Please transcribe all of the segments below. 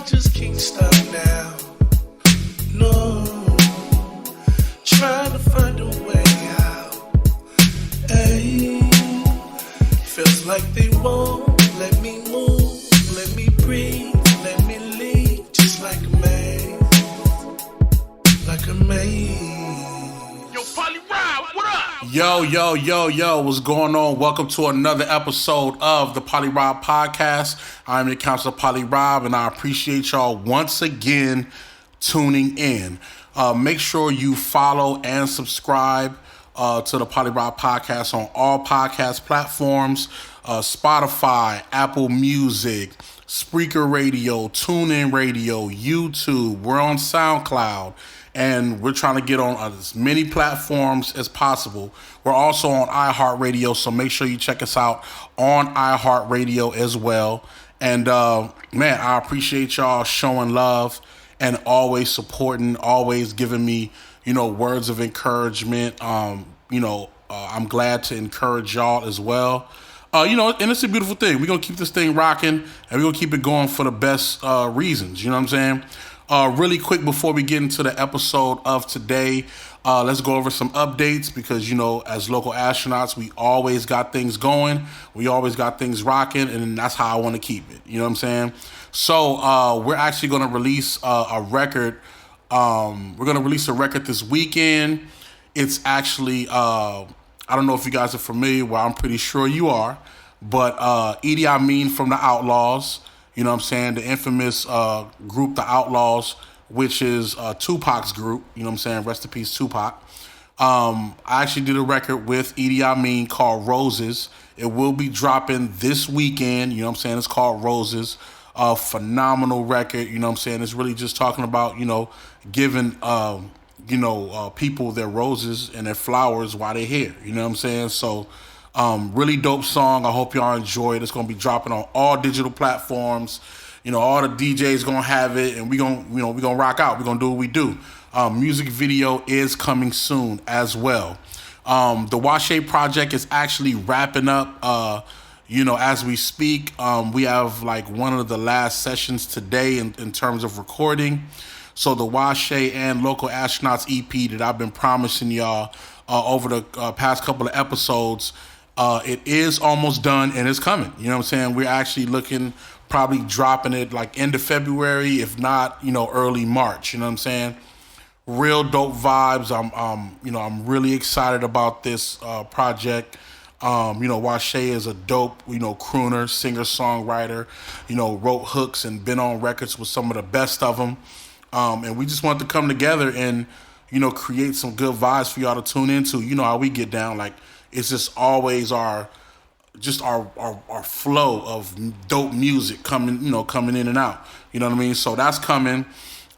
just can't stop now. No, trying to find a way out. Hey, feels like they won't let me move, let me breathe, let me leave, just like a maze, like a maze. Yo, PolyRob, what up? Yo, what's going on? Welcome to another episode of the PolyRob podcast. I'm your counselor, PolyRob, and I appreciate y'all once again tuning in. Make sure you follow and subscribe to the PolyRob podcast on all podcast platforms, Spotify, Apple Music, Spreaker Radio, TuneIn Radio, YouTube. We're on SoundCloud, and we're trying to get on as many platforms as possible. We're also on iHeartRadio, so make sure you check us out on iHeartRadio as well. And man, I appreciate y'all showing love and always supporting, always giving me, words of encouragement. I'm glad to encourage y'all as well. And it's a beautiful thing. We're going to keep this thing rocking, and we're going to keep it going for the best reasons. You know what I'm saying? Really quick before we get into the episode of today, let's go over some updates because, as local astronauts, we always got things going. We always got things rocking, and that's how I want to keep it. You know what I'm saying? So we're actually going to release a record. We're going to release a record this weekend. It's actually, I don't know if you guys are familiar, well, I'm pretty sure you are, but Idi Amin from the Outlaws, you know what I'm saying, the infamous group, the Outlaws, which is Tupac's group, you know what I'm saying, rest in peace, Tupac. I actually did a record with Idi Amin called Roses. It will be dropping this weekend, you know what I'm saying, it's called Roses. A phenomenal record, you know what I'm saying, it's really just talking about, giving, people their roses and their flowers while they're here, you know what I'm saying, so really dope song. I hope y'all enjoy it. It's going to be dropping on all digital platforms. All the DJs going to have it, and we're going to rock out. We're going to do what we do. Music video is coming soon as well. The Washe project is actually wrapping up, as we speak. We have like one of the last sessions today in terms of recording. So the Washe and Local Astronauts EP that I've been promising y'all over the past couple of episodes, it is almost done and it's coming. You know what I'm saying? We're actually looking, probably dropping it like end of February, if not, early March. You know what I'm saying? Real dope vibes. I'm really excited about this project. Washe is a dope, crooner, singer, songwriter, wrote hooks and been on records with some of the best of them. And we just want to come together and, create some good vibes for y'all to tune into. You know how we get down. Like, it's just always our flow of dope music coming in and out. You know what I mean? So that's coming.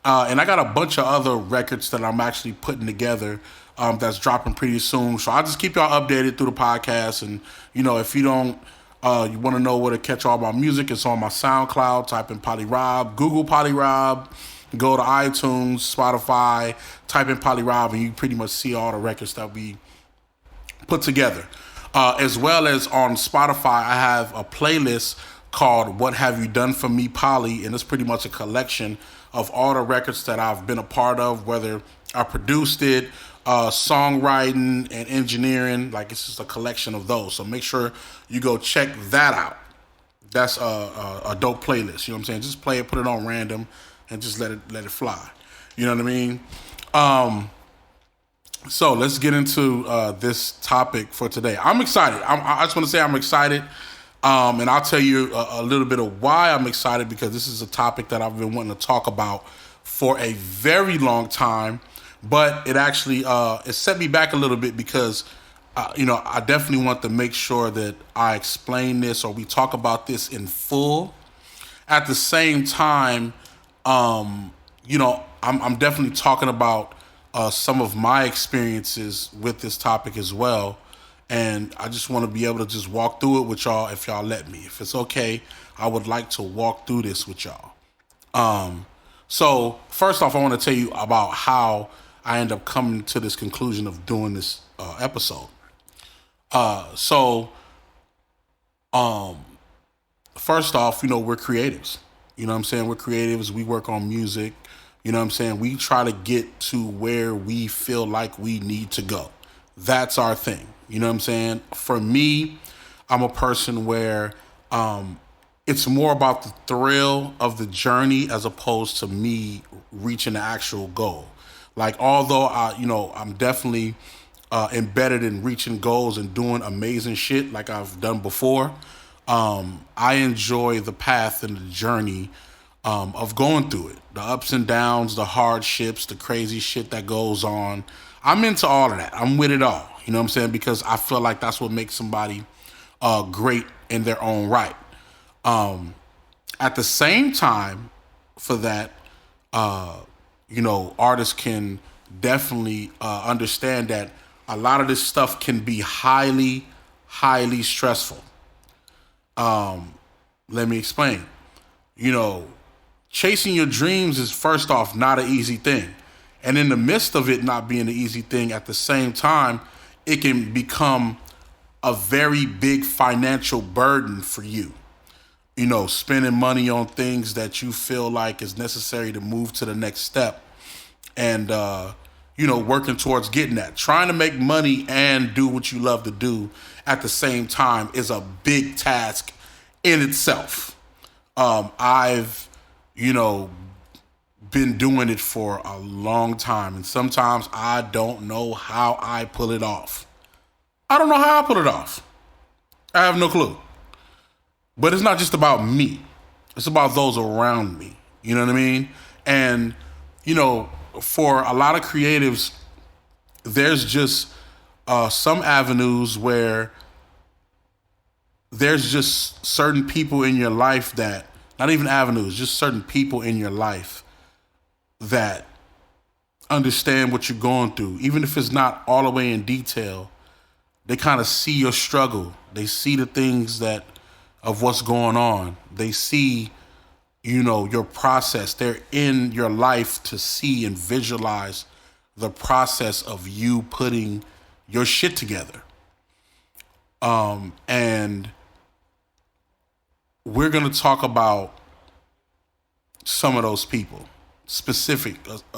And I got a bunch of other records that I'm actually putting together that's dropping pretty soon. So I'll just keep y'all updated through the podcast. And, if you don't, you want to know where to catch all my music, it's on my SoundCloud. Type in PolyRob, Google PolyRob. Go to iTunes, Spotify, type in PolyRob, and you pretty much see all the records that we put together. As well as on Spotify, I have a playlist called What Have You Done For Me, Poly, and it's pretty much a collection of all the records that I've been a part of, whether I produced it, songwriting and engineering, like it's just a collection of those. So make sure you go check that out. That's a dope playlist, you know what I'm saying? Just play it, put it on random, and just let it fly. You know what I mean? So let's get into this topic for today. I'm excited. I just want to say I'm excited. And I'll tell you a little bit of why I'm excited, because this is a topic that I've been wanting to talk about for a very long time. But it actually it set me back a little bit because, I definitely want to make sure that I explain this or we talk about this in full. At the same time, I'm definitely talking about some of my experiences with this topic as well. And I just want to be able to just walk through it with y'all if y'all let me. If it's okay, I would like to walk through this with y'all. So first off, I want to tell you about how I end up coming to this conclusion of doing this episode. First off, we're creatives. You know what I'm saying? We're creatives. We work on music. You know what I'm saying? We try to get to where we feel like we need to go. That's our thing. You know what I'm saying? For me, I'm a person where it's more about the thrill of the journey as opposed to me reaching the actual goal. Like, although I'm definitely embedded in reaching goals and doing amazing shit like I've done before. I enjoy the path and the journey of going through it, the ups and downs, the hardships, the crazy shit that goes on. I'm into all of that. I'm with it all. You know what I'm saying? Because I feel like that's what makes somebody great in their own right. At the same time, for that, artists can definitely understand that a lot of this stuff can be highly, highly stressful. Let me explain. Chasing your dreams is, first off, not an easy thing. And in the midst of it not being an easy thing, at the same time, it can become a very big financial burden for you. Spending money on things that you feel like is necessary to move to the next step, and working towards getting that. Trying to make money and do what you love to do at the same time is a big task in itself. I've been doing it for a long time, and sometimes I don't know how I pull it off. I don't know how I pull it off. I have no clue. But it's not just about me. It's about those around me. You know what I mean? And, for a lot of creatives, there's just some avenues where there's just certain people in your life that, not even avenues, just certain people in your life that understand what you're going through. Even if it's not all the way in detail, they kind of see your struggle. They see the things of what's going on. They see, your process. They're in your life to see and visualize the process of you putting your shit together. And we're going to talk about some of those people, a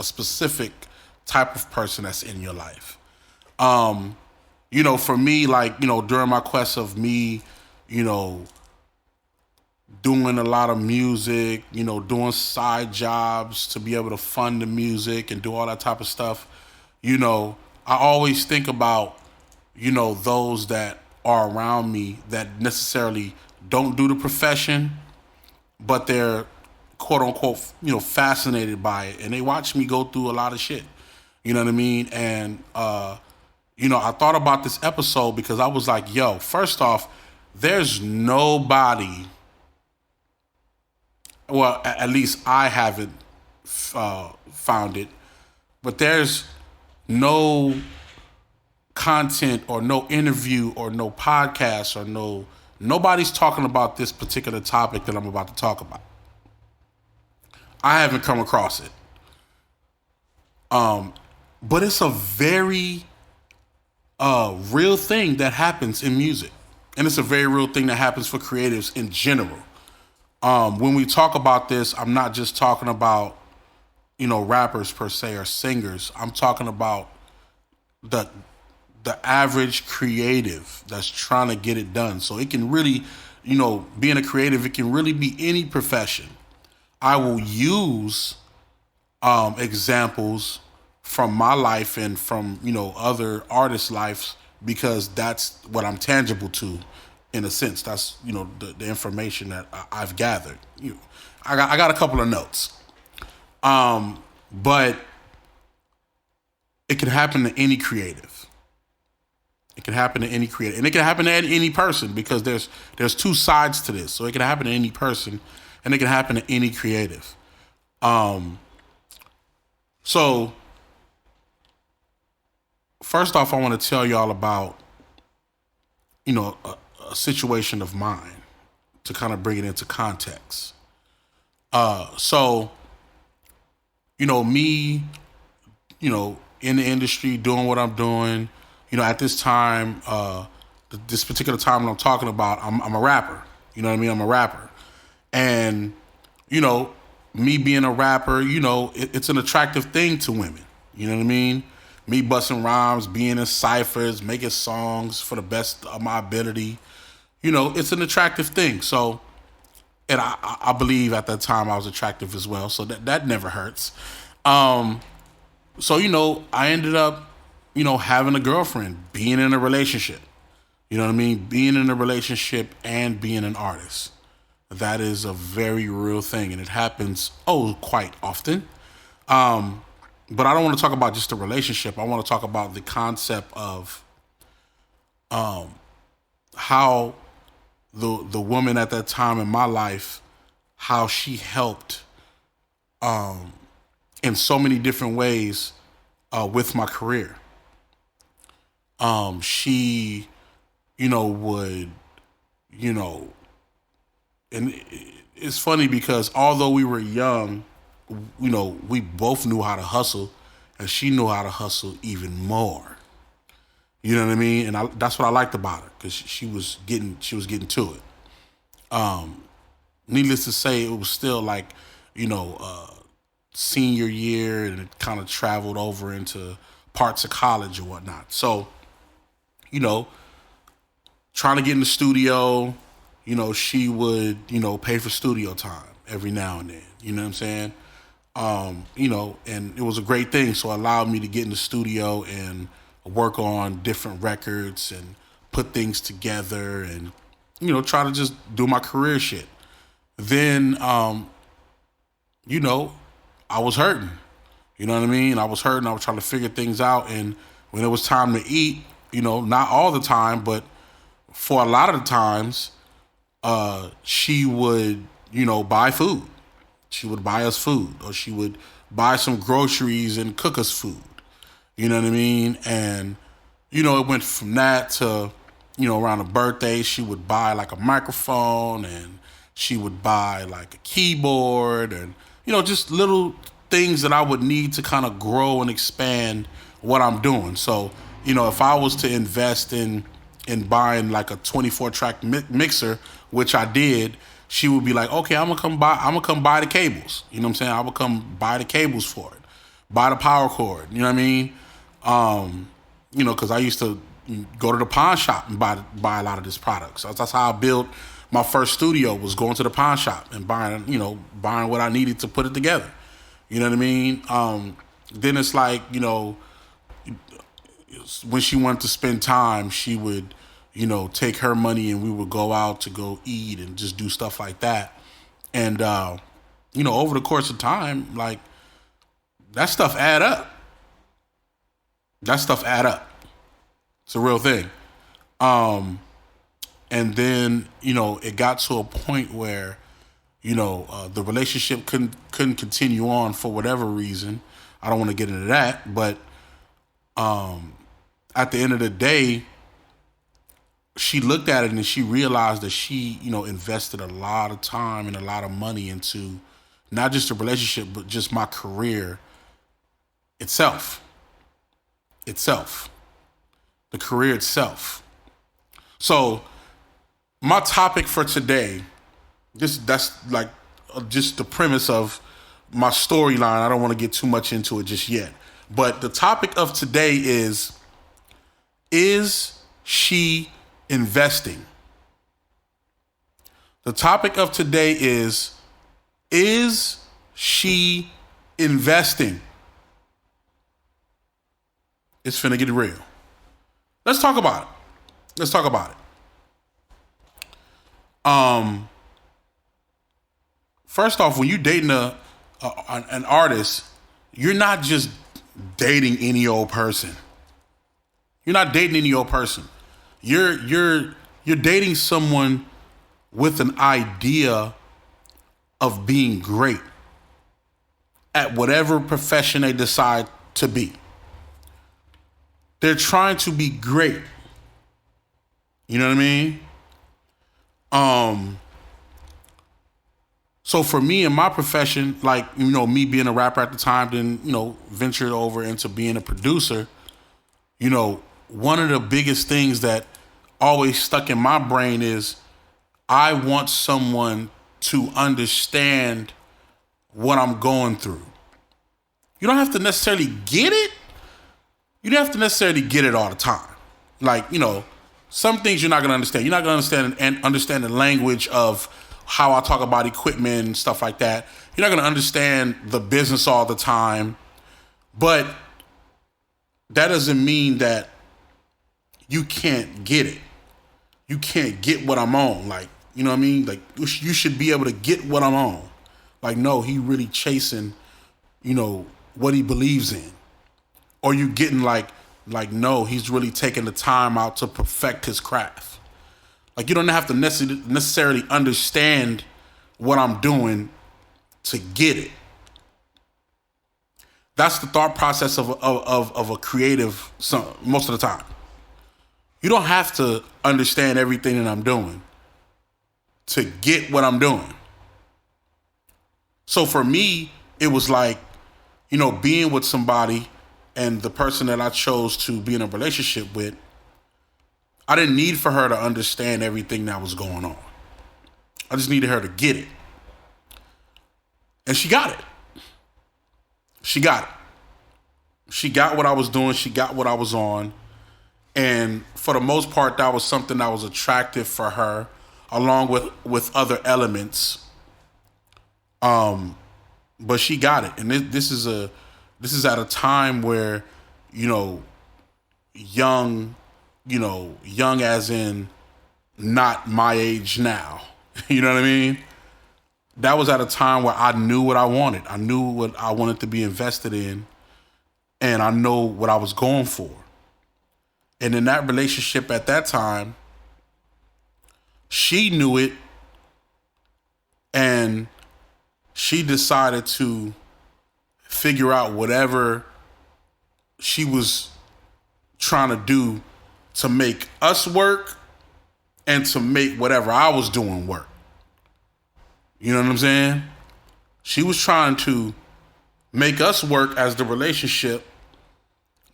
specific type of person that's in your life. For me, during my quest of me, doing a lot of music, doing side jobs to be able to fund the music and do all that type of stuff, I always think about, those that are around me that necessarily don't do the profession, but they're quote unquote, fascinated by it. And they watch me go through a lot of shit. You know what I mean? And, I thought about this episode because I was like, first off, there's nobody, well, at least I haven't found it, but there's no content or no interview or no podcast or nobody's talking about this particular topic that I'm about to talk about. I haven't come across it. But it's a very real thing that happens in music. And it's a very real thing that happens for creatives in general. When we talk about this, I'm not just talking about, rappers per se or singers. I'm talking about the average creative that's trying to get it done. So it can really, being a creative, it can really be any profession. I will use examples from my life and from, other artists' lives because that's what I'm tangible to, in a sense. That's, the information that I've gathered. I got a couple of notes. But it can happen to any creative. It can happen to any creative. And it can happen to any person because there's two sides to this. So it can happen to any person and it can happen to any creative. So first off, I want to tell y'all about, a situation of mine to kind of bring it into context. Me, in the industry doing what I'm doing, at this time, this particular time that I'm talking about, I'm a rapper. You know what I mean? I'm a rapper. And you know, me being a rapper, you know, it's an attractive thing to women. You know what I mean? Me busting rhymes, being in ciphers, making songs for the best of my ability. You know, it's an attractive thing. So, and I believe at that time I was attractive as well. So that never hurts. So, you know, I ended up, you know, having a girlfriend, being in a relationship. You know what I mean? Being in a relationship and being an artist. That is a very real thing, and it happens, quite often. But I don't want to talk about just the relationship. I want to talk about the concept of how the woman at that time in my life, how she helped in so many different ways with my career. She, you know, would, you know, and it's funny because although we were young, you know, we both knew how to hustle, and she knew how to hustle even more. You know what I mean? And that's what I liked about her, because she was getting to it. Needless to say, it was still like, you know, senior year, and it kind of traveled over into parts of college or whatnot. So, you know, trying to get in the studio, you know, she would, you know, pay for studio time every now and then. You know what I'm saying? You know, and it was a great thing. So it allowed me to get in the studio and work on different records and put things together and, you know, try to just do my career shit. Then, you know, I was hurting. You know what I mean? I was hurting. I was trying to figure things out. And when it was time to eat, you know, not all the time, but for a lot of the times, she would, you know, buy food. She would buy us food, or she would buy some groceries and cook us food. You know what I mean? And, you know, it went from that to, you know, around a birthday, she would buy like a microphone, and she would buy like a keyboard, and, you know, just little things that I would need to kind of grow and expand what I'm doing. So, you know, if I was to invest in buying like a 24-track mixer, which I did, she would be like, okay, I'm gonna come buy the cables. You know what I'm saying? I would come buy the cables for it, buy the power cord. You know what I mean? You know, because I used to go to the pawn shop and buy a lot of this product. So that's how I built my first studio, was going to the pawn shop and buying what I needed to put it together. You know what I mean? Then it's like, you know, when she wanted to spend time, she would, you know, take her money and we would go out to go eat and just do stuff like that. And, you know, over the course of time, like, that stuff add up. It's a real thing. And then, you know, it got to a point where, you know, the relationship couldn't continue on for whatever reason. I don't want to get into that, but at the end of the day, she looked at it and she realized that she, you know, invested a lot of time and a lot of money into not just the relationship, but just my career itself. The career itself. So my topic for today, that's like just the premise of my storyline. I don't want to get too much into it just yet. But the topic of today is she investing? The topic of today is she investing? It's finna get real. Let's talk about it. First off, when you're dating an artist, you're not just dating any old person. You're dating someone with an idea of being great at whatever profession they decide to be. They're trying to be great. You know what I mean? So for me in my profession, like, you know, me being a rapper at the time, then, you know, ventured over into being a producer, you know, one of the biggest things that always stuck in my brain is I want someone to understand what I'm going through. You don't have to necessarily get it. You don't have to necessarily get it all the time. Like, some things you're not going to understand. You're not going to understand the language of how I talk about equipment and stuff like that. You're not going to understand the business all the time. But that doesn't mean that you can't get it. You can't get what I'm on. Like, you know what I mean? Like, you should be able to get what I'm on. Like, no, he really chasing, what he believes in. Or you getting like, no, he's really taking the time out to perfect his craft. Like, you don't have to necessarily understand what I'm doing to get it. That's the thought process of a creative most of the time. You don't have to understand everything that I'm doing to get what I'm doing. So for me, it was like, being with somebody and the person that I chose to be in a relationship with, I didn't need for her to understand everything that was going on. I just needed her to get it. And she got it. She got it. She got what I was doing. She got what I was on. And for the most part, that was something that was attractive for her, along with other elements. But she got it. And this is at a time where, young as in not my age now. You know what I mean? That was at a time where I knew what I wanted. I knew what I wanted to be invested in. And I know what I was going for. And in that relationship at that time, she knew it. And she decided to figure out whatever she was trying to do to make us work and to make whatever I was doing work. You know what I'm saying? She was trying to make us work as the relationship,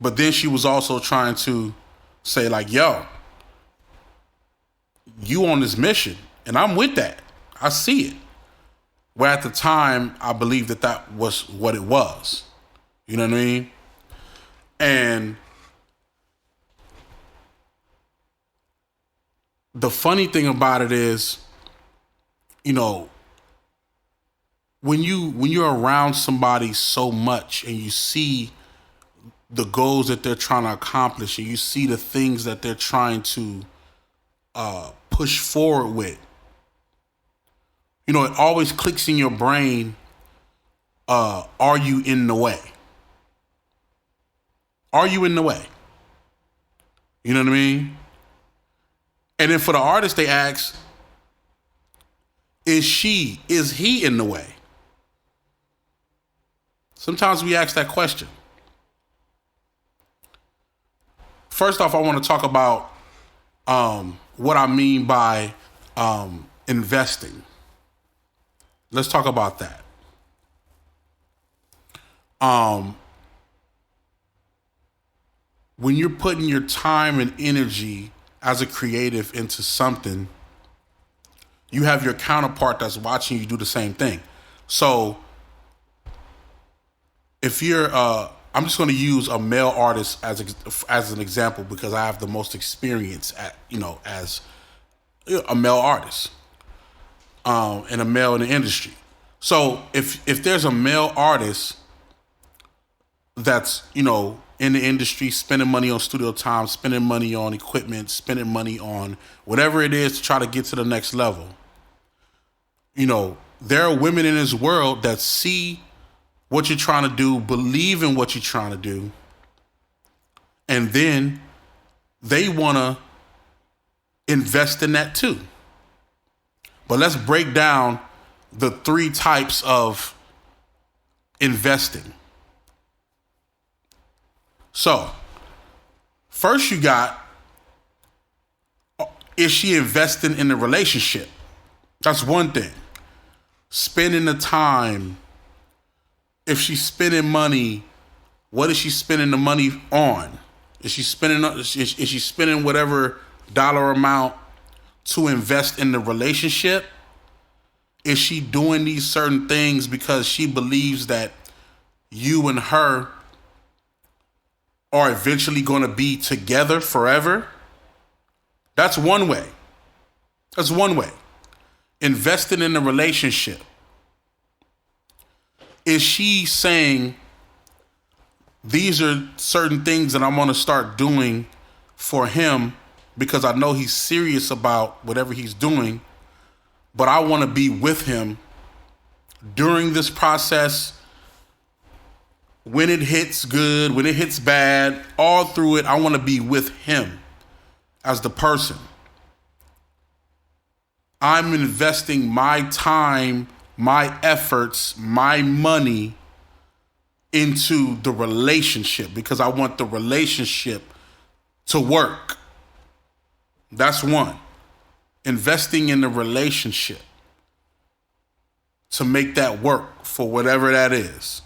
but then she was also trying to say like, yo, you on this mission, and I'm with that. I see it. Where at the time, I believed that was what it was. You know what I mean? And the funny thing about it is, when you're around somebody so much and you see the goals that they're trying to accomplish and you see the things that they're trying to push forward with, it always clicks in your brain, are you in the way? Are you in the way? You know what I mean? And then for the artist, they ask, is he in the way? Sometimes we ask that question. First off, I want to talk about what I mean by investing. Let's talk about that. When you're putting your time and energy as a creative into something, you have your counterpart that's watching you do the same thing. So if you're, I'm just going to use a male artist as an example because I have the most experience as a male artist and a male in the industry. So if there's a male artist that's, in the industry, spending money on studio time, spending money on equipment, spending money on whatever it is to try to get to the next level, there are women in this world that see what you're trying to do, believe in what you're trying to do, and then they want to invest in that too. But let's break down the 3 types of investing. So, first you got, is she investing in the relationship? That's one thing. Spending the time. If she's spending money, what is she spending the money on? Is she spending whatever dollar amount to invest in the relationship? Is she doing these certain things because she believes that you and her are eventually going to be together forever? That's one way. That's one way. Investing in a relationship. Is she saying, these are certain things that I'm going to start doing for him because I know he's serious about whatever he's doing, but I want to be with him during this process, when it hits good, when it hits bad, all through it, I want to be with him as the person. I'm investing my time, my efforts, my money into the relationship because I want the relationship to work. That's one. Investing in the relationship to make that work for whatever that is.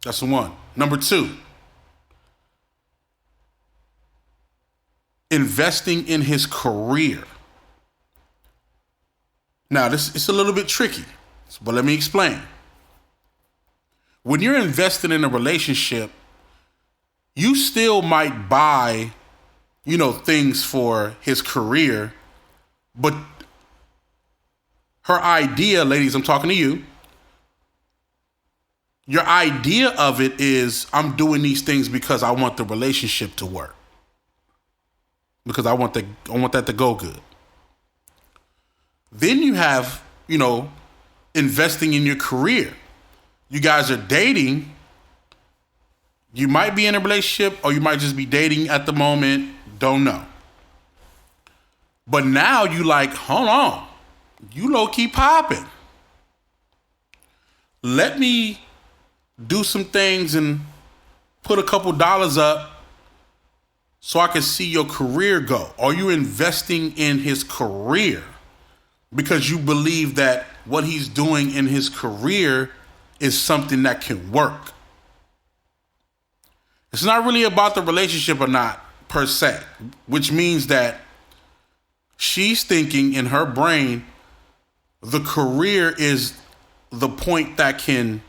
That's one. Number two, investing in his career. Now, it's a little bit tricky, but let me explain. When you're investing in a relationship, you still might buy, things for his career, but her idea, ladies, I'm talking to you. Your idea of it is, I'm doing these things because I want the relationship to work. Because I want that to go good. Then you have, investing in your career. You guys are dating. You might be in a relationship or you might just be dating at the moment. Don't know. But now you like, hold on. You low-key popping. Let me do some things and put a couple dollars up so I can see your career go. Are you investing in his career because you believe that what he's doing in his career is something that can work? It's not really about the relationship or not per se, which means that she's thinking in her brain the career is the point that can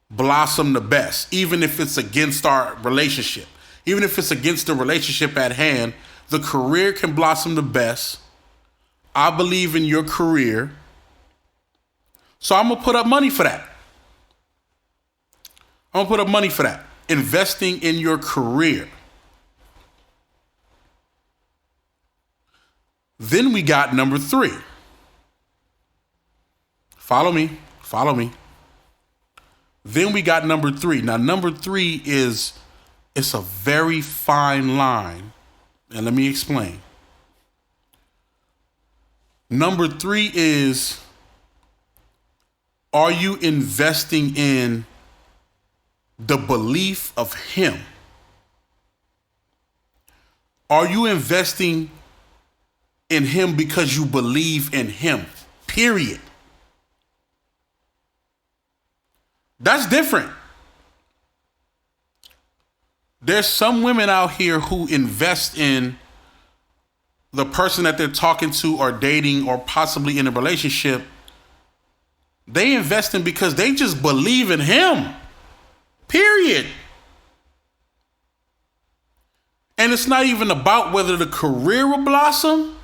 blossom the best, even if it's against our relationship. Even if it's against the relationship at hand, the career can blossom the best. I believe in your career, so I'm going to put up money for that. I'm going to put up money for that. Investing in your career. Then we got number 3. Follow me. Then we got number 3. Now, number 3 it's a very fine line. And let me explain. Number 3 is, are you investing in the belief of him? Are you investing in him because you believe in him? Period. That's different. There's some women out here who invest in the person that they're talking to or dating or possibly in a relationship. They invest in because they just believe in him. Period. And it's not even about whether the career will blossom.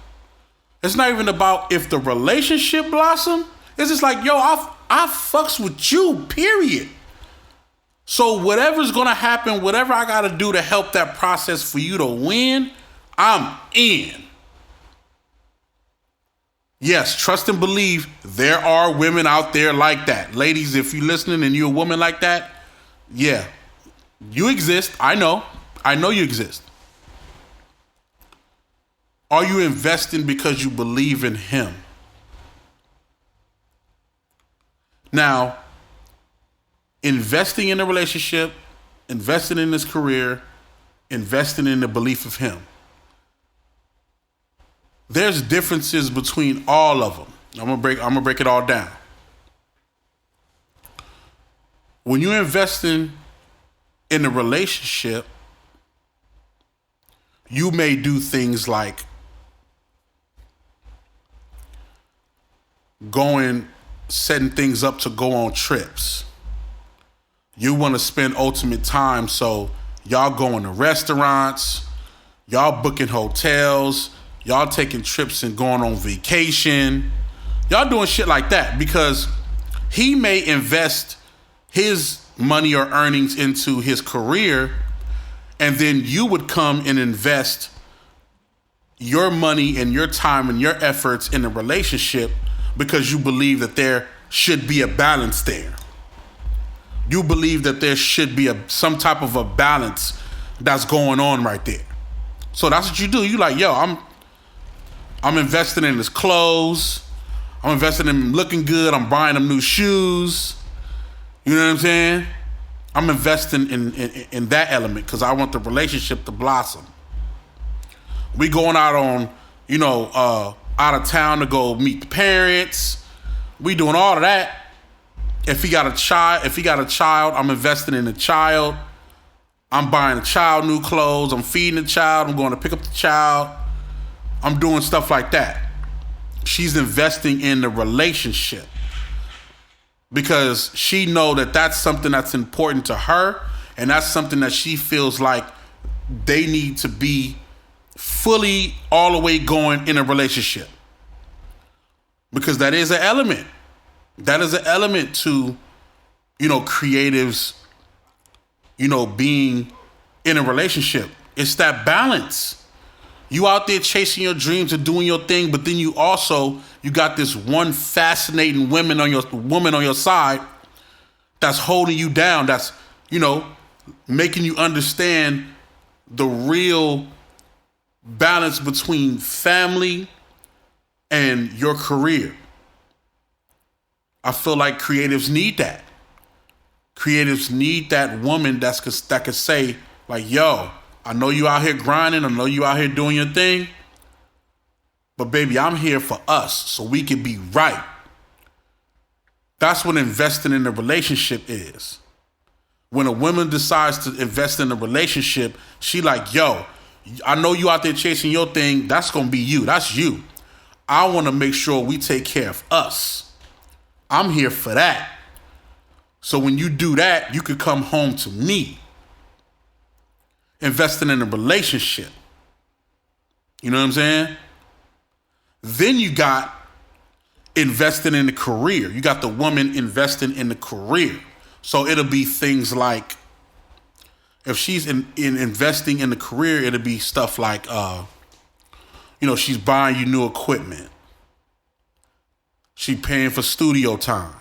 It's not even about if the relationship blossom. It's just like, yo, I fucks with you, period. So whatever's going to happen, whatever I got to do to help that process for you to win, I'm in. Yes, trust and believe there are women out there like that. Ladies, if you're listening and you're a woman like that, yeah, you exist. I know you exist. Are you investing because you believe in him? Now, investing in a relationship, investing in his career, investing in the belief of him. There's differences between all of them. I'm gonna break it all down. When you're investing in a relationship, you may do things like setting things up to go on trips. You want to spend ultimate time, so y'all going to restaurants, y'all booking hotels, y'all taking trips and going on vacation. Y'all doing shit like that because he may invest his money or earnings into his career, and then you would come and invest your money and your time and your efforts in a relationship because you believe that there should be a balance there. You believe that there should be some type of a balance that's going on right there. So that's what you do. You like, yo, I'm investing in his clothes. I'm investing in him looking good. I'm buying him new shoes. You know what I'm saying? I'm investing in that element because I want the relationship to blossom. We going out on, out of town to go meet the parents. We doing all of that. If he got a child, I'm investing in the child. I'm buying the child new clothes. I'm feeding the child. I'm going to pick up the child. I'm doing stuff like that. She's investing in the relationship because she know that that's something that's important to her, and that's something that she feels like they need to be fully all the way going in a relationship, because that is an element. That is an element to, creatives, being in a relationship. It's that balance. You out there chasing your dreams and doing your thing, but then you got this one fascinating woman on your side that's holding you down, that's, making you understand the real balance between family and your career. I feel like creatives need that. Creatives need that woman that could say, like, yo, I know you out here grinding. I know you out here doing your thing. But baby, I'm here for us so we can be right. That's what investing in a relationship is. When a woman decides to invest in a relationship, she like, yo, I know you out there chasing your thing. That's going to be you. That's you. I want to make sure we take care of us. I'm here for that. So when you do that, you could come home to me. Investing in a relationship. You know what I'm saying? Then you got investing in the career. You got the woman investing in the career. So it'll be things like, if she's in investing in the career, it'll be stuff like, she's buying you new equipment. She paying for studio time.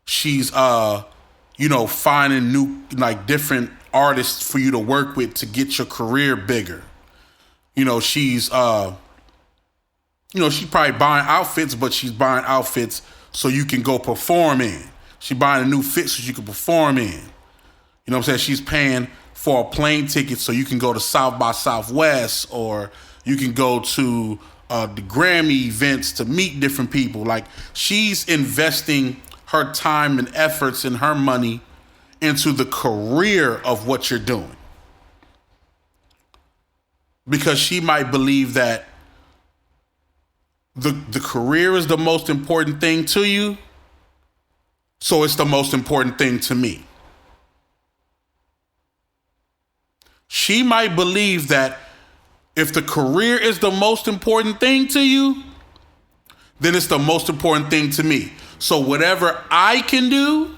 She's, finding new, different artists for you to work with to get your career bigger. She's, she probably buying outfits, but she's buying outfits so you can go perform in. She buying a new fit so you can perform in. You know what I'm saying? She's paying for a plane ticket so you can go to South by Southwest, or you can go to the Grammy events to meet different people. Like, she's investing her time and efforts and her money into the career of what you're doing. Because she might believe that the career is the most important thing to you, so it's the most important thing to me. She might believe that if the career is the most important thing to you, then it's the most important thing to me. So whatever I can do,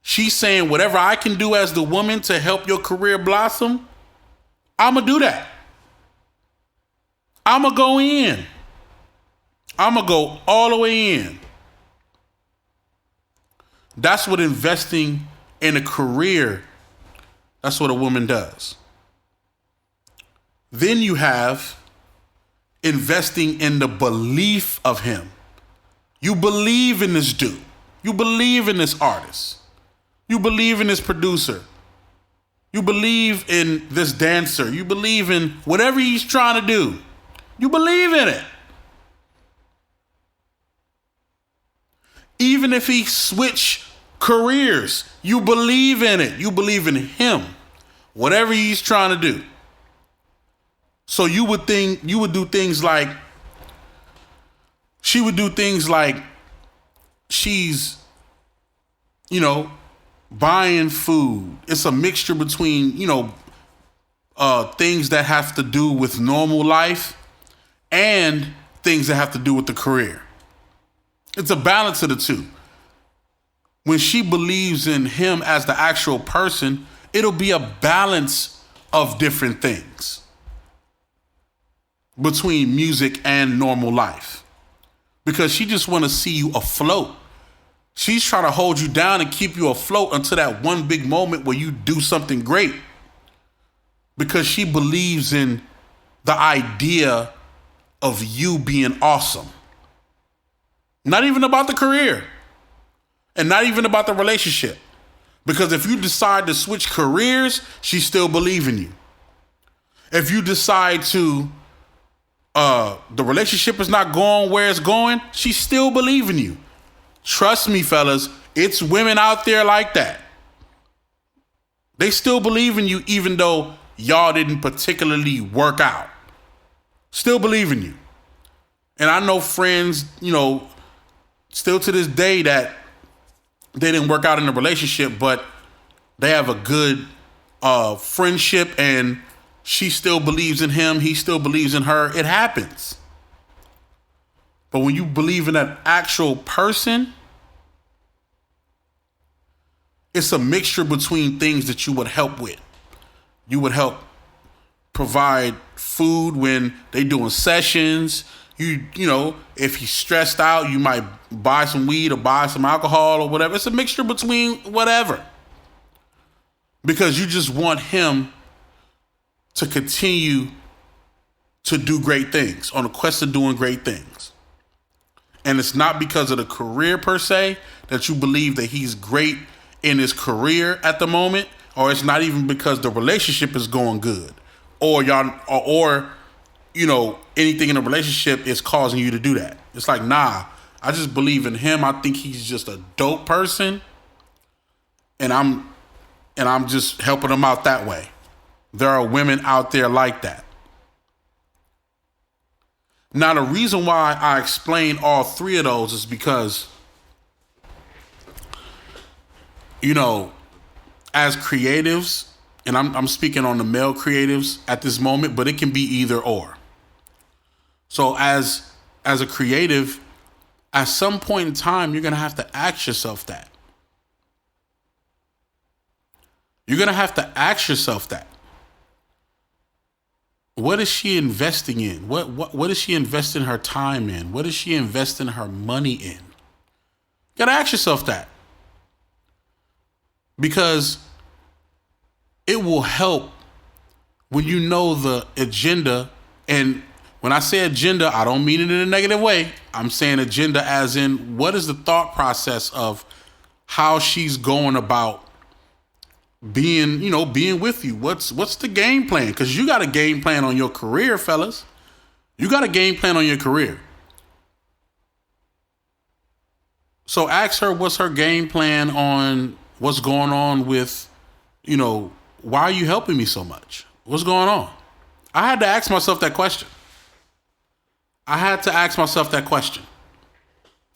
she's saying whatever I can do as the woman to help your career blossom, I'm going to do that. I'm going to go in. I'm going to go all the way in. That's what investing in a career, that's what a woman does. Then you have investing in the belief of him. You believe in this dude. You believe in this artist. You believe in this producer. You believe in this dancer. You believe in whatever he's trying to do. You believe in it. Even if he switch careers, you believe in it. You believe in him. Whatever he's trying to do. So you would do things like, She would do things like she's, buying food. It's a mixture between, things that have to do with normal life and things that have to do with the career. It's a balance of the two. When she believes in him as the actual person, it'll be a balance of different things between music and normal life. Because she just want to see you afloat. She's trying to hold you down and keep you afloat until that one big moment where you do something great. Because she believes in the idea of you being awesome. Not even about the career. And not even about the relationship. Because if you decide to switch careers, she still believes in you. If you decide to, the relationship is not going where it's going, she still believes in you. Trust me, fellas, it's women out there like that. They still believe in you even though y'all didn't particularly work out. Still believe in you. And I know friends, still to this day that they didn't work out in a relationship, but they have a good friendship and she still believes in him. He still believes in her. It happens. But when you believe in an actual person, it's a mixture between things that you would help with. You would help provide food when they doing sessions. If he's stressed out, you might buy some weed or buy some alcohol or whatever. It's a mixture between whatever. Because you just want him to continue to do great things, on a quest of doing great things. And it's not because of the career per se that you believe that he's great in his career at the moment, or it's not even because the relationship is going good, or anything in a relationship is causing you to do that. It's like, nah, I just believe in him. I think he's just a dope person, and I'm just helping him out that way. There are women out there like that. Now, the reason why I explain all three of those is because, as creatives, and I'm speaking on the male creatives at this moment, but it can be either or. So as a creative, at some point in time, you're going to have to ask yourself that. You're going to have to ask yourself that. What is she investing in? What is she investing her time in? What is she investing her money in? You got to ask yourself that. Because it will help when you know the agenda. And when I say agenda, I don't mean it in a negative way. I'm saying agenda as in, what is the thought process of how she's going about being with you? What's the game plan? Because you got a game plan on your career, fellas. You got a game plan on your career. So ask her what's her game plan on what's going on with, why are you helping me so much? What's going on? I had to ask myself that question.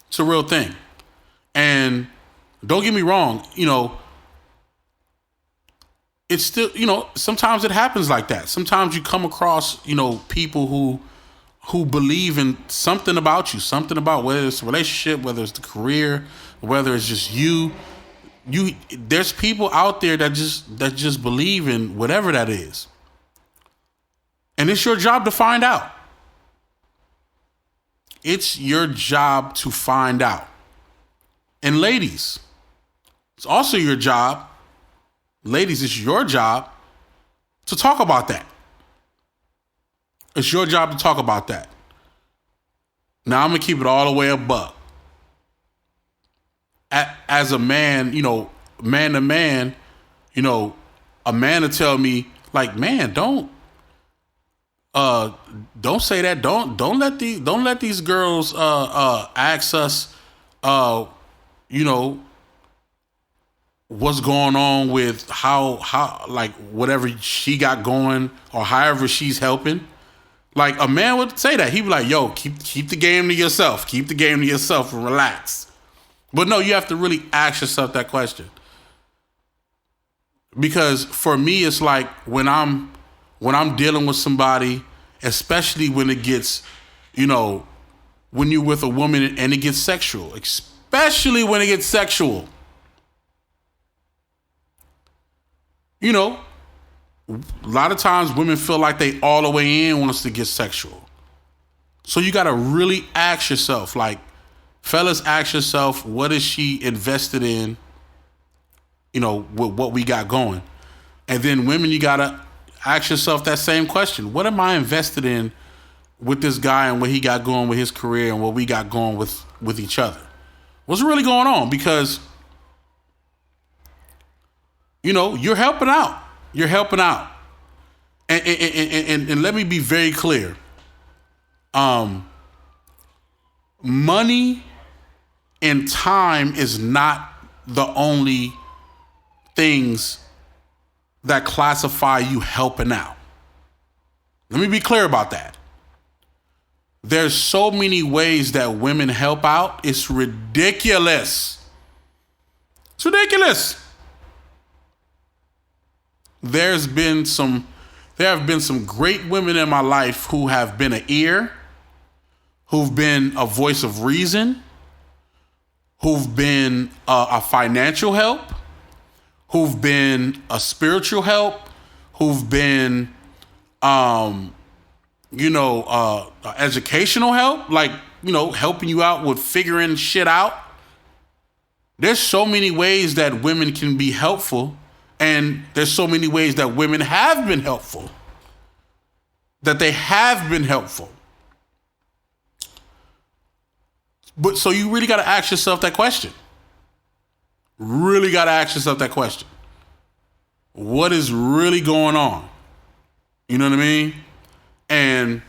It's a real thing. And don't get me wrong, it's still, sometimes it happens like that. Sometimes you come across, people who believe in something about you, something about whether it's a relationship, whether it's the career, whether it's just you. There's people out there that just believe in whatever that is. And it's your job to find out. It's your job to find out. And ladies, it's also your job. Ladies, it's your job to talk about that. It's your job to talk about that. Now, I'm going to keep it all the way a buck. As a man, man to man, a man to tell me, like, man, don't say that. Don't let these girls ask us, what's going on with how like whatever she got going or however she's helping. Like, a man would say that. He'd be like, yo, keep the game to yourself. Keep the game to yourself and relax. But no, you have to really ask yourself that question. Because for me, it's like when I'm dealing with somebody, especially when it gets, when you're with a woman and it gets sexual, especially when it gets sexual. A lot of times women feel like they all the way in once it gets sexual. So you got to really ask yourself, like, fellas, ask yourself, what is she invested in, with what we got going? And then women, you got to ask yourself that same question. What am I invested in with this guy and what he got going with his career and what we got going with each other? What's really going on? Because, you're helping out. You're helping out. And let me be very clear. Money and time is not the only things that classify you helping out. Let me be clear about that. There's so many ways that women help out. It's ridiculous. It's ridiculous. There have been some great women in my life who have been an ear, who've been a voice of reason, who've been a financial help, who've been a spiritual help, who've been, educational help, like, helping you out with figuring shit out. There's so many ways that women can be helpful. And there's so many ways that women have been helpful. That they have been helpful. But so you really got to ask yourself that question. Really got to ask yourself that question. What is really going on? You know what I mean? And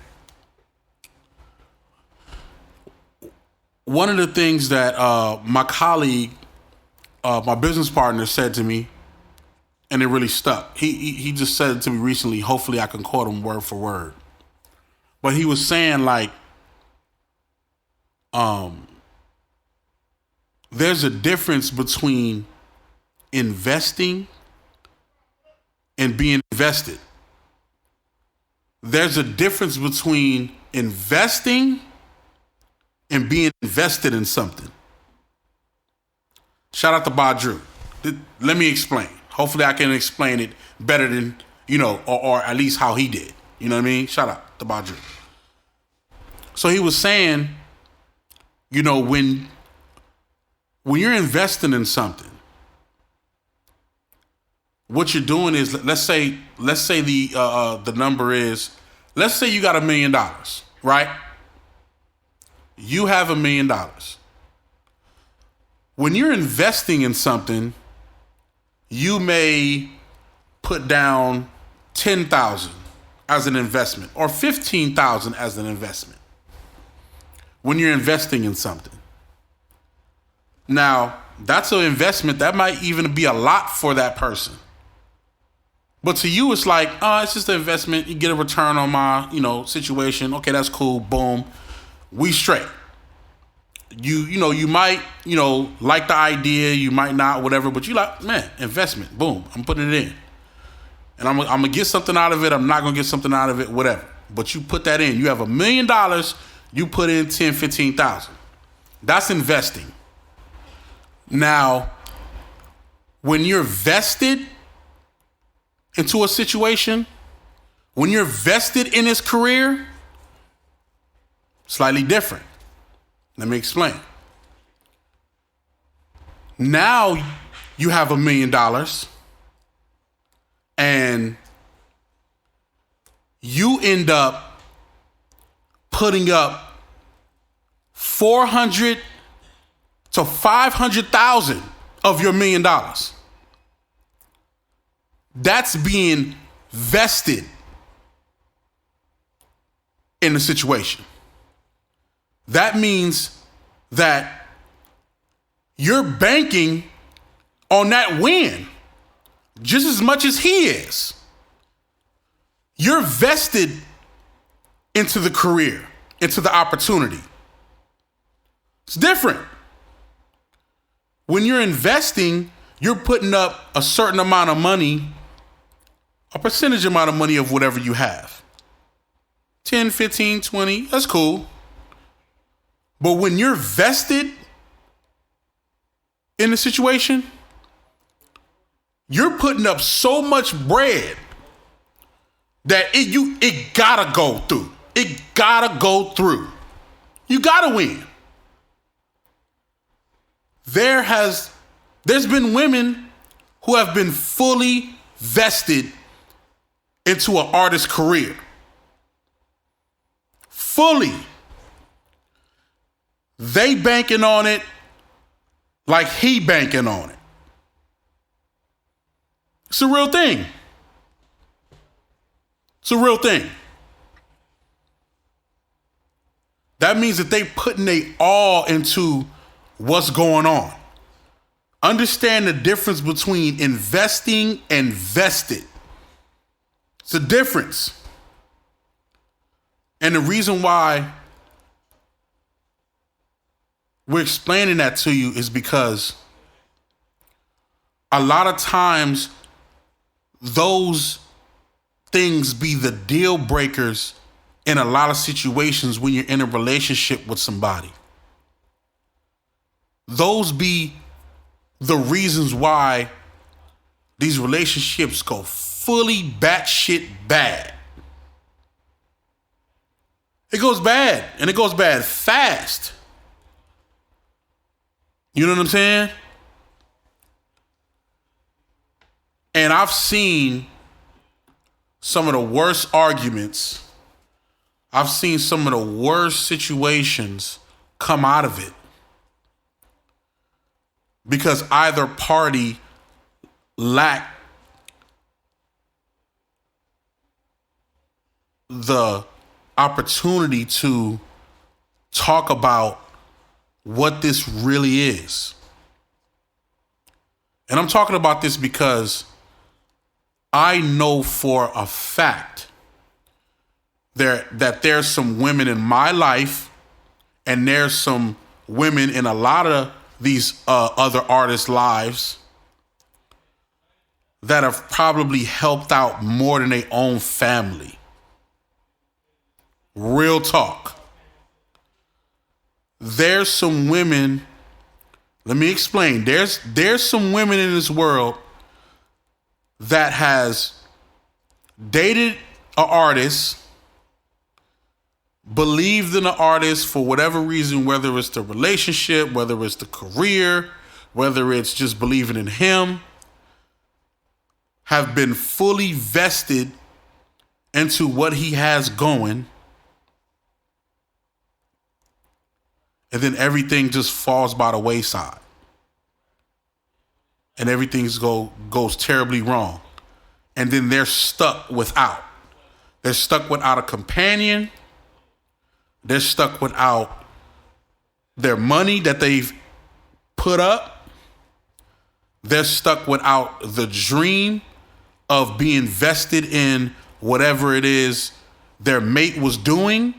one of the things that my colleague, my business partner said to me, and it really stuck. He just said it to me recently. Hopefully I can quote him word for word. But he was saying, like, there's a difference between investing and being invested. There's a difference between investing and being invested in something. Shout out to Badru. Let me explain. Hopefully I can explain it better than, or at least how he did. You know what I mean? Shout out to Badru. So he was saying, when you're investing in something, what you're doing is, let's say the number is, let's say you got $1 million, right? You have $1 million. When you're investing in something, you may put down $10,000 as an investment or $15,000 as an investment when you're investing in something. Now, that's an investment that might even be a lot for that person. But to you, it's like, it's just an investment. You get a return on my, situation. Okay, that's cool. Boom. We straight. You might, like the idea, you might not, whatever, but you like, man, investment, boom, I'm putting it in. And I'm going to get something out of it, I'm not going to get something out of it, whatever. But you put that in. You have $1 million, you put in 10, 15,000. That's investing. Now, when you're vested into a situation, when you're vested in his career, slightly different. Let me explain. Now you have $1 million and you end up putting up 400 to 500,000 of your $1 million. That's being vested in the situation. That means that you're banking on that win just as much as he is. You're vested into the career, into the opportunity. It's different. When you're investing, you're putting up a certain amount of money, a percentage amount of money of whatever you have. 10, 15, 20, that's cool. But when you're vested in the situation, you're putting up so much bread that it gotta go through. It gotta go through. You gotta win. There's been women who have been fully vested into an artist's career. Fully. They banking on it like he banking on it. It's a real thing. It's a real thing. That means that they putting their all into what's going on. Understand the difference between investing and vested. It's a difference. And the reason why we're explaining that to you is because a lot of times those things be the deal breakers in a lot of situations when you're in a relationship with somebody. Those be the reasons why these relationships go fully batshit bad. It goes bad, and it goes bad fast. You know what I'm saying? And I've seen some of the worst arguments. I've seen some of the worst situations come out of it. Because either party lacked the opportunity to talk about what this really is. And I'm talking about this because I know for a fact that there's some women in my life, and there's some women in a lot of these other artists' lives that have probably helped out more than their own family. Real talk. There's some women, let me explain. There's some women in this world that has dated an artist, believed in an artist for whatever reason, whether it's the relationship, whether it's the career, whether it's just believing in him, have been fully vested into what he has going, and then everything just falls by the wayside. And everything goes terribly wrong. And then they're stuck without. They're stuck without a companion. They're stuck without their money that they've put up. They're stuck without the dream of being vested in whatever it is their mate was doing.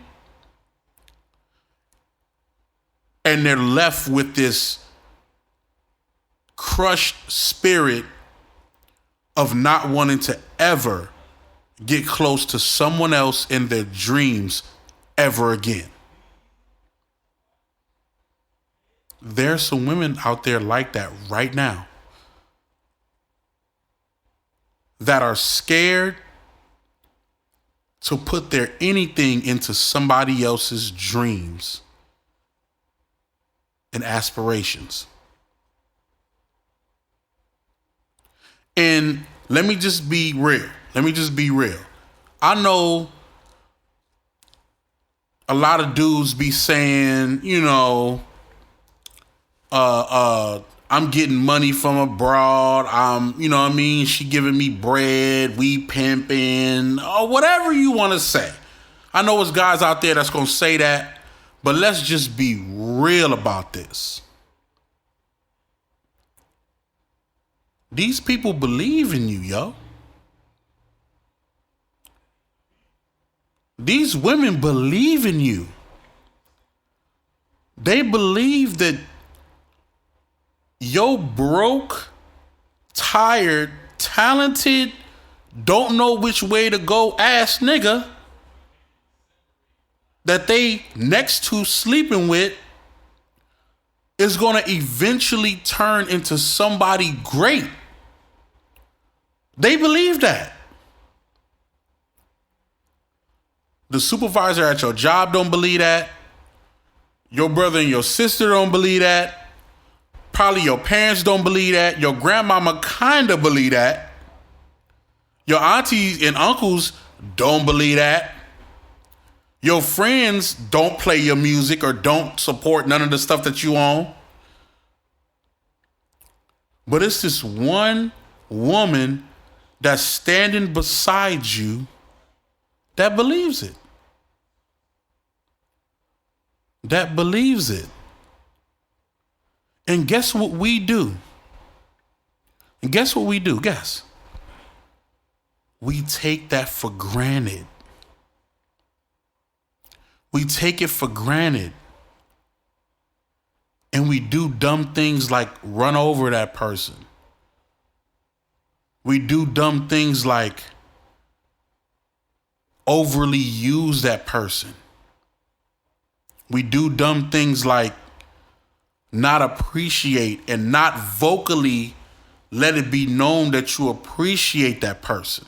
And they're left with this crushed spirit of not wanting to ever get close to someone else in their dreams ever again. There's some women out there like that right now that are scared to put their anything into somebody else's dreams and aspirations. And let me just be real. I know a lot of dudes be saying, I'm getting money from abroad. She giving me bread, we pimping, or whatever you want to say. I know there's guys out there that's going to say that, but let's just be real about this. These people believe in you, yo. these women believe in you. They believe that yo broke, tired, talented, don't know which way to go ass nigga that they next to sleeping with is going to eventually turn into somebody great. They believe that. The supervisor at your job don't believe that. Your brother and your sister don't believe that. Probably your parents don't believe that. Your grandmama kind of believe that. Your aunties and uncles don't believe that. Your friends don't play your music or don't support none of the stuff that you own. But it's this one woman that's standing beside you that believes it. That believes it. And guess what we do? And guess what we do? Guess. We take that for granted. We take it for granted. And we do dumb things like run over that person. We do dumb things like overly use that person. We do dumb things like not appreciate and not vocally let it be known that you appreciate that person.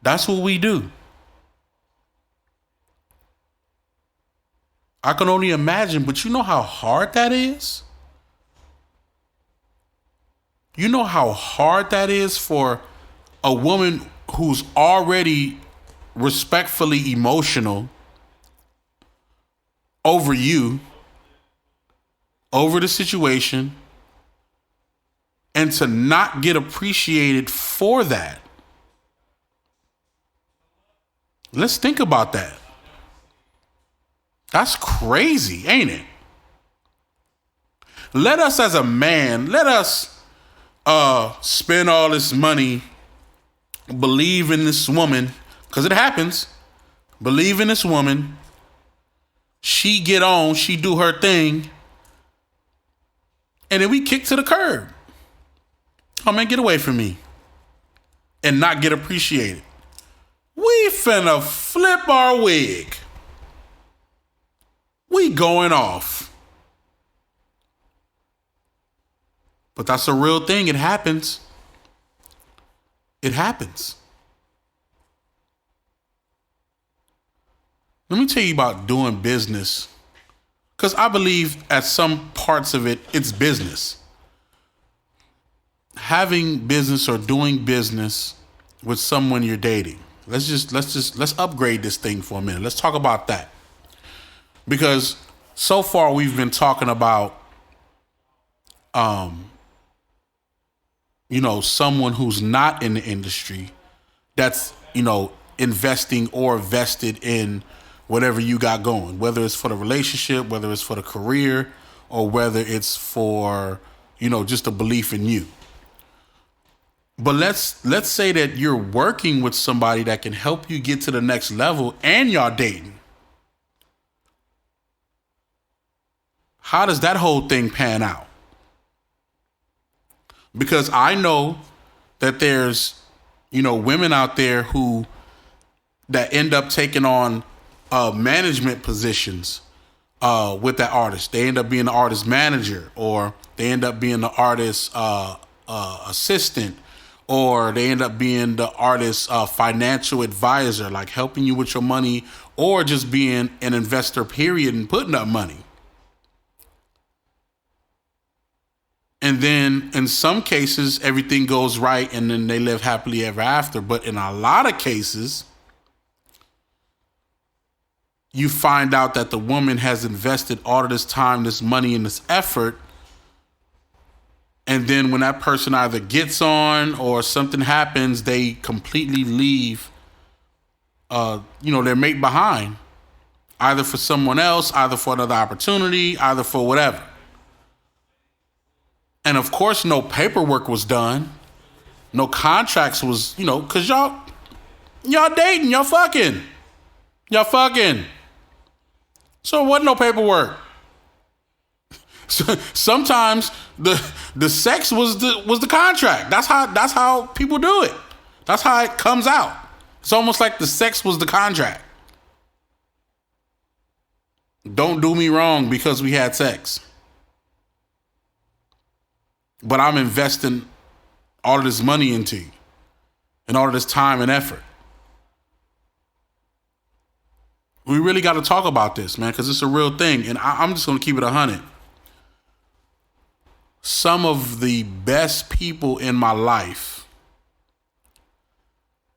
That's what we do. I can only imagine, but you know how hard that is? You know how hard that is for a woman who's already respectfully emotional over you, over the situation, and to not get appreciated for that. Let's think about that. That's crazy, ain't it? Let us as a man, let us spend all this money, believe in this woman, because it happens. Believe in this woman. She get on, she do her thing. And then we kick to the curb. Oh man, get away from me. And not get appreciated. We finna flip our wig. We going off. But that's a real thing. It happens. It happens. Let me tell you about doing business. Because I believe at some parts of it, it's business. Having business or doing business with someone you're dating. Let's upgrade this thing for a minute. Let's talk about that. Because so far we've been talking about, someone who's not in the industry that's, investing or vested in whatever you got going, whether it's for the relationship, whether it's for the career, or whether it's for, just a belief in you. But let's say that you're working with somebody that can help you get to the next level and y'all dating. How does that whole thing pan out? Because I know that there's, women out there that end up taking on management positions with that artist. They end up being the artist manager, or they end up being the artist assistant, or they end up being the artist financial advisor, like helping you with your money, or just being an investor, period, and putting up money. And then in some cases, everything goes right and then they live happily ever after. But in a lot of cases, you find out that the woman has invested all of this time, this money, and this effort. And then when that person either gets on or something happens, they completely leave, their mate behind, either for someone else, either for another opportunity, either for whatever. And of course, no paperwork was done. No contracts was, because y'all Y'all dating. Y'all fucking. Y'all fucking. So it wasn't no paperwork. So sometimes the sex was the contract. That's how people do it. That's how it comes out. It's almost like the sex was the contract. Don't do me wrong because we had sex. But I'm investing all of this money into you and all of this time and effort. We really got to talk about this, man, because it's a real thing. And I'm just going to keep it 100. Some of the best people in my life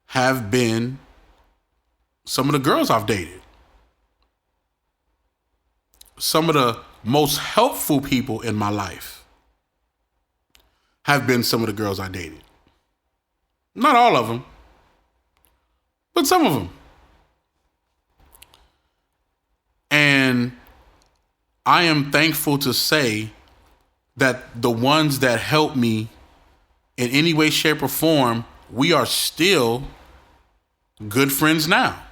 have been some of the girls I've dated. Some of the most helpful people in my life have been some of the girls I dated. Not all of them, but some of them. And I am thankful to say that the ones that helped me in any way, shape, or form, we are still good friends now.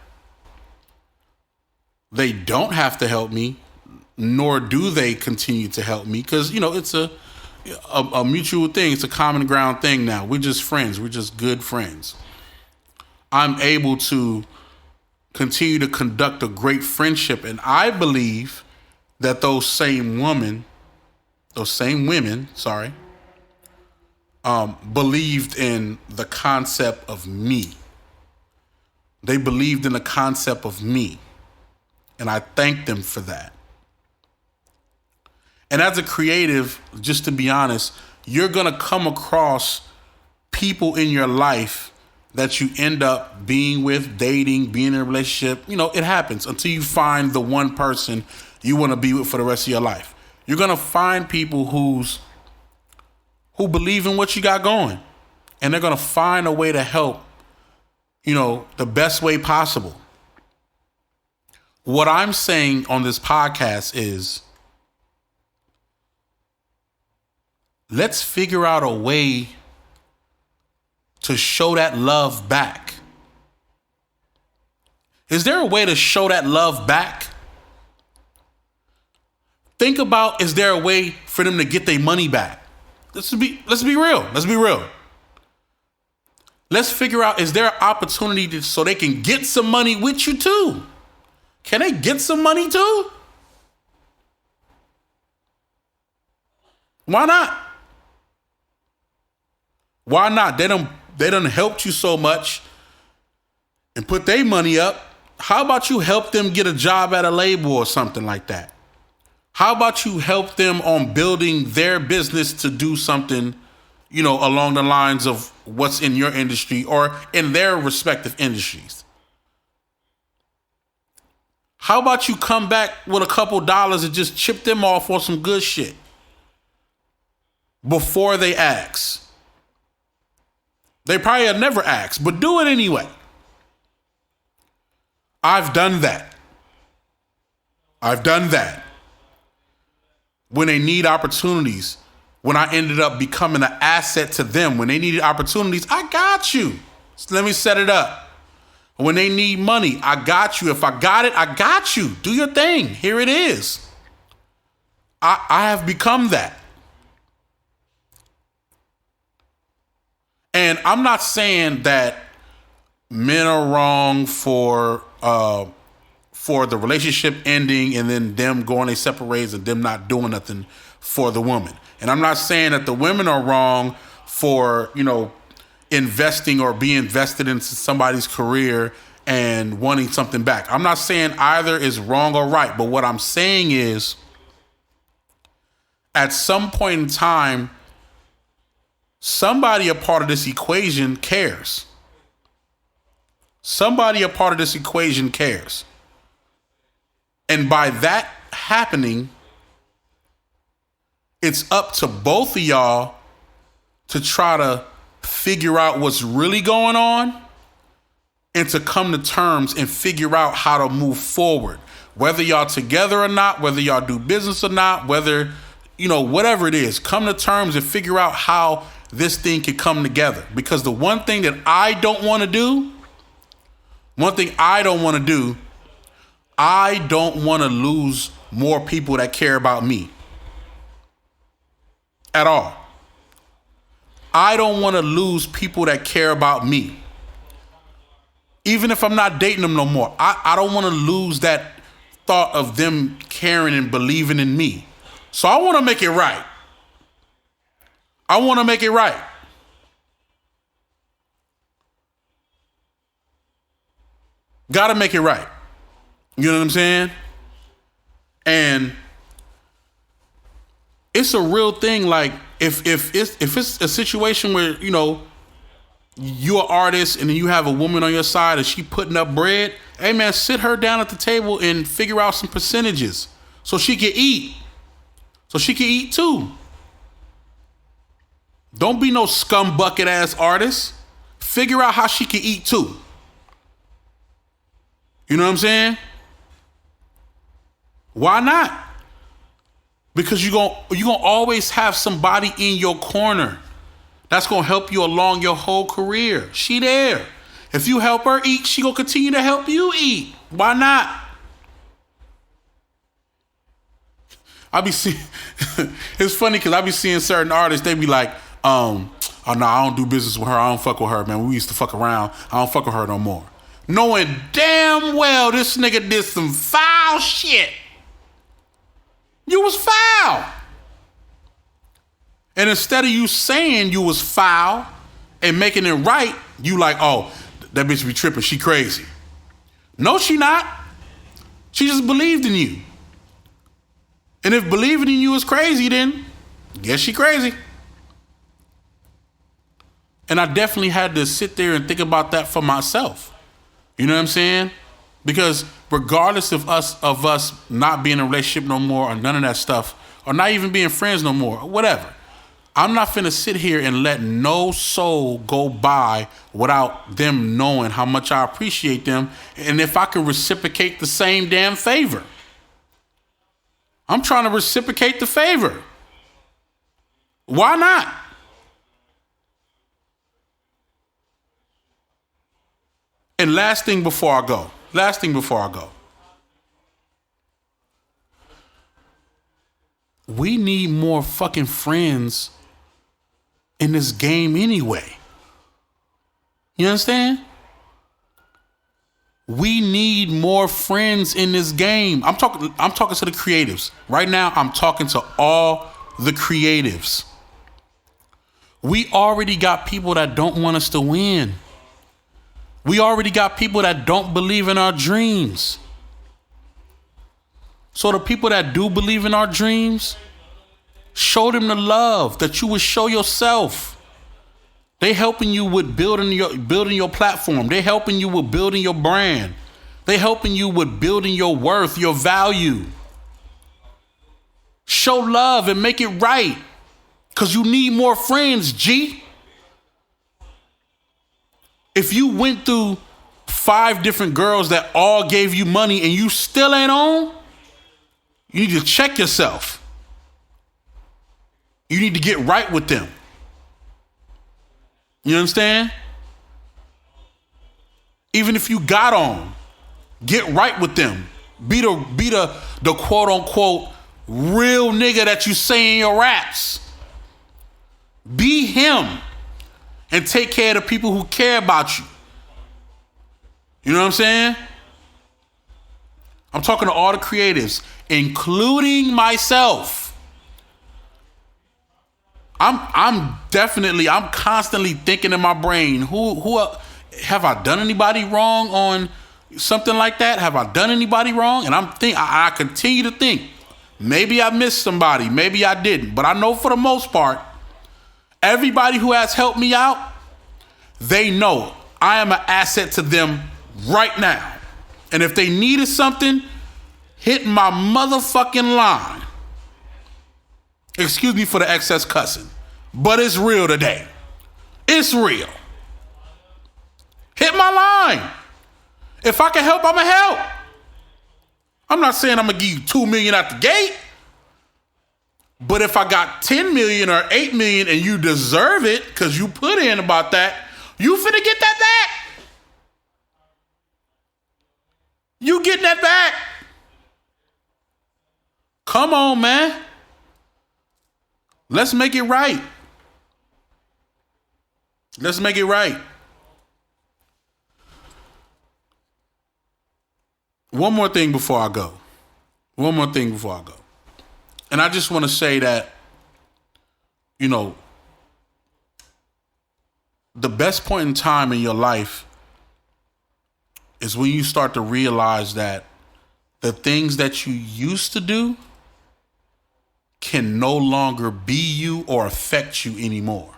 They don't have to help me, nor do they continue to help me, because, you know, it's a mutual thing. It's a common ground thing now. We're just friends. We're just good friends. I'm able to continue to conduct a great friendship, and I believe that those same women, believed in the concept of me. They believed in the concept of me, and I thank them for that. And as a creative, just to be honest, you're going to come across people in your life that you end up being with, dating, being in a relationship. You know, it happens until you find the one person you want to be with for the rest of your life. You're going to find people who believe in what you got going, and they're going to find a way to help, you know, the best way possible. What I'm saying on this podcast is, let's figure out a way to show that love back. Is there a way to show that love back? Think about, is there a way for them to get their money back? Let's be real. Let's be real. Let's figure out, is there an opportunity so they can get some money with you too? Can they get some money too? Why not? Why not? They done helped you so much and put their money up. How about you help them get a job at a label or something like that? How about you help them on building their business to do something, you know, along the lines of what's in your industry or in their respective industries? How about you come back with a couple dollars and just chip them off on some good shit before they ask? They probably have never asked, but do it anyway. I've done that. When they need opportunities, when I ended up becoming an asset to them, when they needed opportunities, I got you. So let me set it up. When they need money, I got you. If I got it, I got you. Do your thing. Here it is. I have become that. And I'm not saying that men are wrong for the relationship ending and then them going their separate ways and them not doing nothing for the woman. And I'm not saying that the women are wrong for, you know, investing or being invested into somebody's career and wanting something back. I'm not saying either is wrong or right, but what I'm saying is, at some point in time, somebody a part of this equation cares. Somebody a part of this equation cares. And by that happening, it's up to both of y'all to try to figure out what's really going on and to come to terms and figure out how to move forward. Whether y'all together or not, whether y'all do business or not, whether, you know, whatever it is, come to terms and figure out how this thing can come together. Because the one thing that I don't want to do One thing I don't want to do, I don't want to lose more people that care about me. At all. I don't want to lose people that care about me. Even if I'm not dating them no more. I don't want to lose that thought of them caring and believing in me. So I want to make it right. I want to make it right. Gotta make it right. You know what I'm saying? And it's a real thing. Like if it's a situation where, you know, you're an artist and then you have a woman on your side and she putting up bread, hey man, sit her down at the table and figure out some percentages so she can eat. So she can eat too. Don't be no scumbucket ass artist. Figure out how she can eat too. You know what I'm saying? Why not? Because you're gonna always have somebody in your corner that's gonna help you along your whole career. She there. If you help her eat, she gonna continue to help you eat. Why not? I be seeing, it's funny because I be seeing certain artists, they be like, oh no, I don't do business with her. I don't fuck with her, man. We used to fuck around. I don't fuck with her no more. Knowing damn well this nigga did some foul shit. You was foul. And instead of you saying you was foul and making it right, you like, oh, that bitch be tripping. She crazy. No, she not. She just believed in you. And if believing in you is crazy, then guess she crazy. And I definitely had to sit there and think about that for myself. You know what I'm saying? Because regardless of us not being in a relationship no more or none of that stuff, or not even being friends no more, or whatever, I'm not finna sit here and let no soul go by without them knowing how much I appreciate them and if I can reciprocate the same damn favor. I'm trying to reciprocate the favor. Why not? And last thing before I go. We need more fucking friends in this game anyway. You understand? We need more friends in this game. I'm talking to the creatives. Right now, I'm talking to all the creatives. We already got people that don't want us to win. We already got people that don't believe in our dreams. So the people that do believe in our dreams, show them the love that you would show yourself. They helping you with building your platform. They helping you with building your brand. They helping you with building your worth, your value. Show love and make it right. Because you need more friends, G. If you went through 5 different girls that all gave you money and you still ain't on, you need to check yourself. You need to get right with them. You understand? Even if you got on, get right with them. Be the quote unquote real nigga that you say in your raps. Be him and take care of the people who care about you. You know what I'm saying? I'm talking to all the creatives, including myself. I'm constantly thinking in my brain, who have I done anybody wrong on something like that? Have I done anybody wrong? And I continue to think, maybe I missed somebody, maybe I didn't, but I know for the most part, everybody who has helped me out, they know I am an asset to them right now. And if they needed something, hit my motherfucking line. Excuse me for the excess cussing, but it's real today. It's real. Hit my line. If I can help, I'ma help. I'm not saying I'm gonna give you $2 million out the gate, but if I got 10 million or 8 million and you deserve it because you put in about that, you finna get that back. You getting that back. Come on, man. Let's make it right. Let's make it right. One more thing before I go. And I just want to say that, the best point in time in your life is when you start to realize that the things that you used to do can no longer be you or affect you anymore.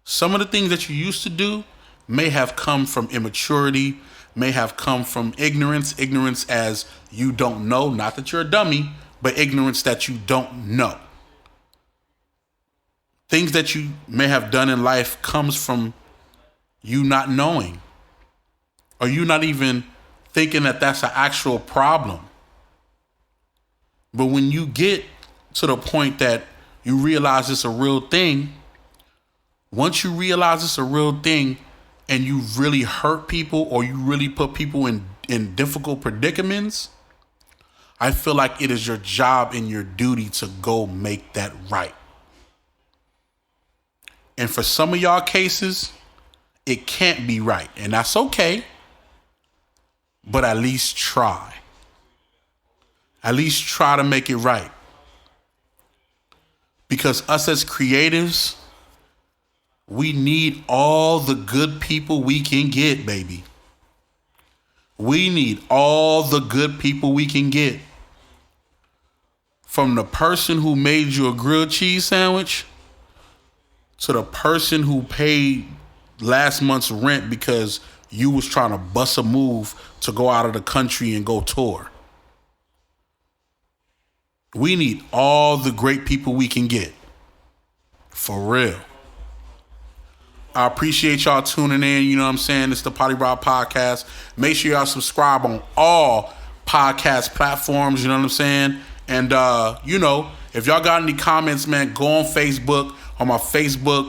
Some of the things that you used to do may have come from immaturity, may have come from ignorance as you don't know, not that you're a dummy, but ignorance that you don't know. Things that you may have done in life comes from you not knowing, or you not even thinking that that's an actual problem. But when you get to the point that you realize it's a real thing, once you realize it's a real thing and you really hurt people or you really put people in difficult predicaments, I feel like it is your job and your duty to go make that right. And for some of y'all cases, it can't be right. And that's okay. But at least try. At least try to make it right. Because us as creatives, we need all the good people we can get, baby. We need all the good people we can get. From the person who made you a grilled cheese sandwich to the person who paid last month's rent because you was trying to bust a move to go out of the country and go tour. We need all the great people we can get. For real. I appreciate y'all tuning in. You know what I'm saying? It's the PolyRob Podcast. Make sure y'all subscribe on all podcast platforms. You know what I'm saying? And, if y'all got any comments, man, go on Facebook, on my Facebook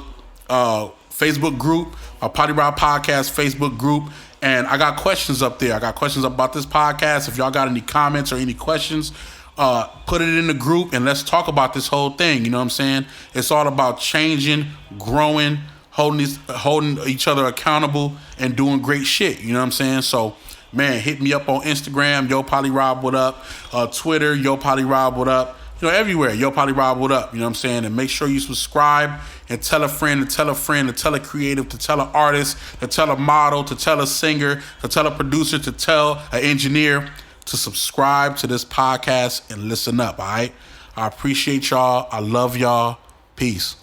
group, our PolyRob Podcast Facebook group. And I got questions up there. I got questions about this podcast. If y'all got any comments or any questions, put it in the group and let's talk about this whole thing. You know what I'm saying? It's all about changing, growing, holding each other accountable and doing great shit. You know what I'm saying? So, man, hit me up on Instagram, Yo PolyRob, what up? Twitter, Yo PolyRob, what up? Everywhere, Yo PolyRob, what up? You know what I'm saying? And make sure you subscribe and tell a friend, to tell a friend, to tell a creative, to tell an artist, to tell a model, to tell a singer, to tell a producer, to tell an engineer to subscribe to this podcast and listen up, all right? I appreciate y'all. I love y'all. Peace.